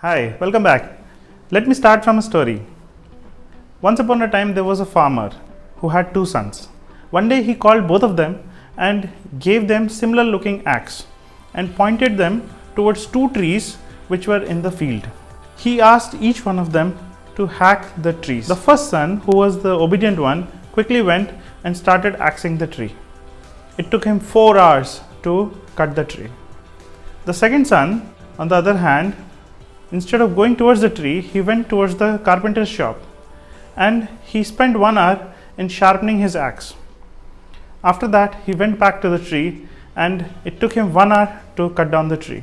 Hi, welcome back. Let me start from a story. Once upon a time, there was a farmer who had two sons. One day, he called both of them and gave them similar looking axe and pointed them towards two trees which were in the field. He asked each one of them to hack the trees. The first son, who was the obedient one, quickly went and started axing the tree. It took him 4 hours to cut the tree. The second son, on the other hand, instead of going towards the tree, he went towards the carpenter's shop and he spent 1 hour in sharpening his axe. After that, he went back to the tree and it took him 1 hour to cut down the tree.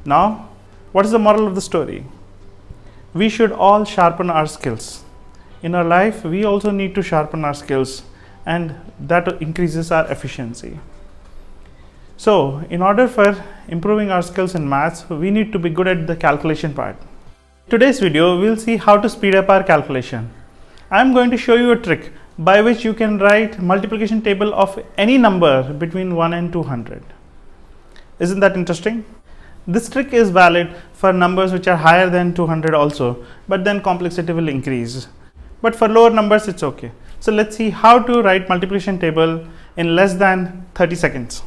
Now, what is the moral of the story? We should all sharpen our skills. In our life, we also need to sharpen our skills, and that increases our efficiency. So, in order for improving our skills in maths, we need to be good at the calculation part. In today's video, we'll see how to speed up our calculation. I'm going to show you a trick by which you can write multiplication table of any number between 1 and 200. Isn't that interesting? This trick is valid for numbers which are higher than 200 also, but then complexity will increase. But for lower numbers, it's okay. So let's see how to write multiplication table in less than 30 seconds.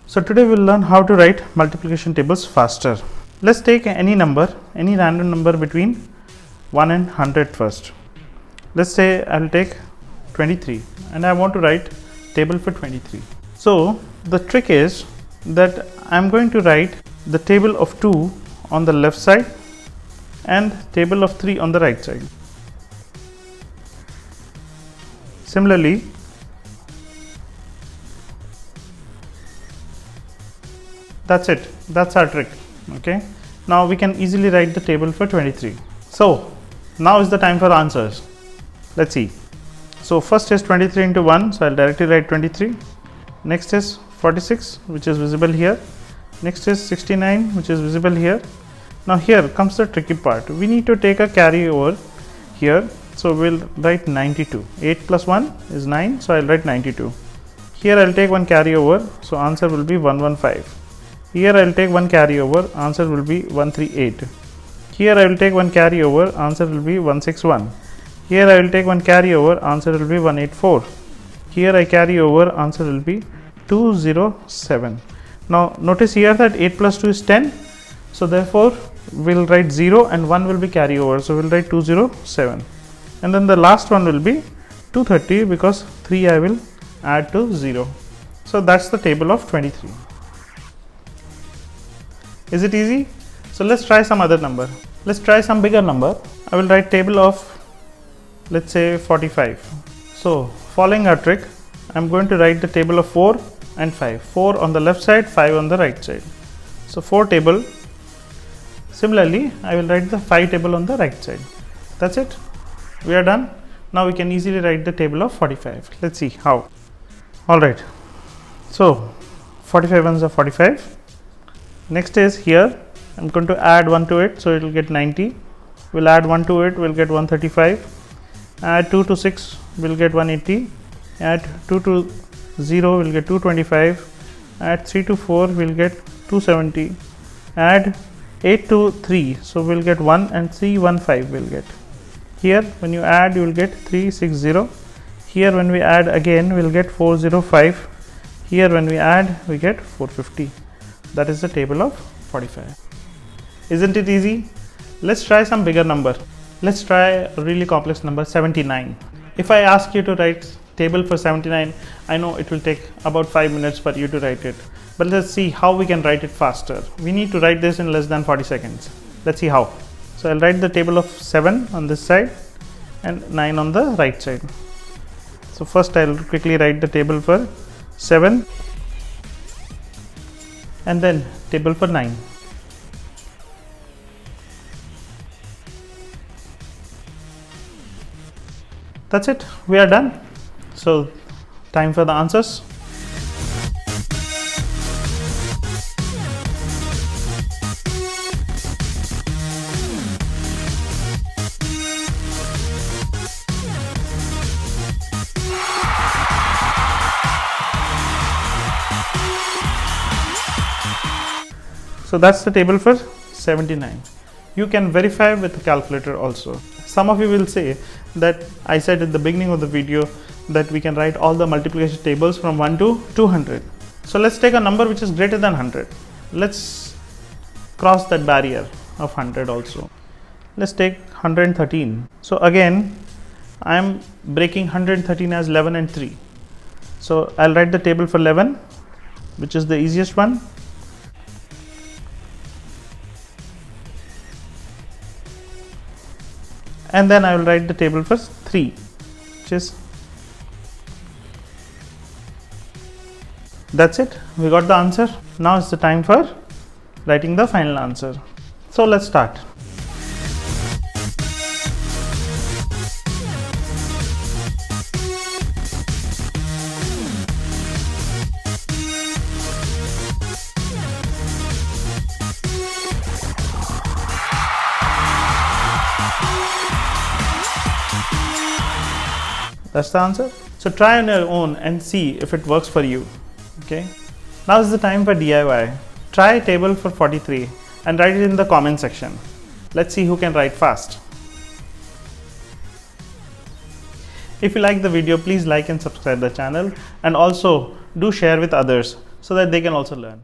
So today we'll learn how to write multiplication tables faster. Let's take any number, any random number between 1 and 100 first. Let's say I'll take 23 and I want to write table for 23. So the trick is that I'm going to write the table of 2 on the left side and table of 3 on the right side. Similarly, that's it. That's our trick. Okay. Now we can easily write the table for 23. So now is the time for answers. Let's see. So first is 23 into 1. So I'll directly write 23. Next is 46, which is visible here. Next is 69, which is visible here. Now here comes the tricky part. We need to take a carry over here. So we'll write 92. 8 plus 1 is 9. So I'll write 92. Here I'll take one carry over. So answer will be 115. Here I will take one carry over, answer will be 138. Here I will take one carry over, answer will be 161. Here I will take one carry over, answer will be 184. Here I carry over, answer will be 207. Now notice here that 8 plus 2 is 10. So therefore we'll write 0 and 1 will be carry over. So we'll write 207. And then the last one will be 230 because 3 I will add to 0. So that's the table of 23. Is it easy? So let's try some other number. Let's try some bigger number. I will write table of, let's say, 45. So following our trick, I'm going to write the table of 4 and 5. 4 on the left side, 5 on the right side. So 4 table. Similarly, I will write the 5 table on the right side. That's it. We are done. Now we can easily write the table of 45. Let's see how. Alright. So 45 ones are 45. Next is here, I'm going to add 1 to it, so it will get 90. We'll add 1 to it, we'll get 135. Add 2 to 6, we'll get 180. Add 2 to 0, we'll get 225. Add 3 to 4, we'll get 270. Add 8 to 3, so we'll get 1, and 315 we'll get. Here, when you add, you will get 360. Here, when we add again, we'll get 405. Here, when we add, we get 450. That is the table of 45. Isn't it easy? Let's try some bigger number. Let's try a really complex number, 79. If I ask you to write table for 79, I know it will take about 5 minutes for you to write it. But let's see how we can write it faster. We need to write this in less than 40 seconds. Let's see how. So I'll write the table of 7 on this side and 9 on the right side. So first I'll quickly write the table for 7. And then table for 9. That's it. We are done. So time for the answers. So that's the table for 79. You can verify with a calculator also. Some of you will say that I said at the beginning of the video that we can write all the multiplication tables from 1 to 200. So let's take a number which is greater than 100. Let's cross that barrier of 100 also. Let's take 113. So again, I am breaking 113 as 11 and 3. So I'll write the table for 11, which is the easiest one. And then I will write the table for 3, which is, that's it. We got the answer. Now it's the time for writing the final answer. So let's start. That's the answer. So try on your own and see if it works for you. Okay. Now is the time for DIY. Try a table for 43 and write it in the comment section. Let's see who can write fast. If you like the video, please like and subscribe the channel, and also do share with others so that they can also learn.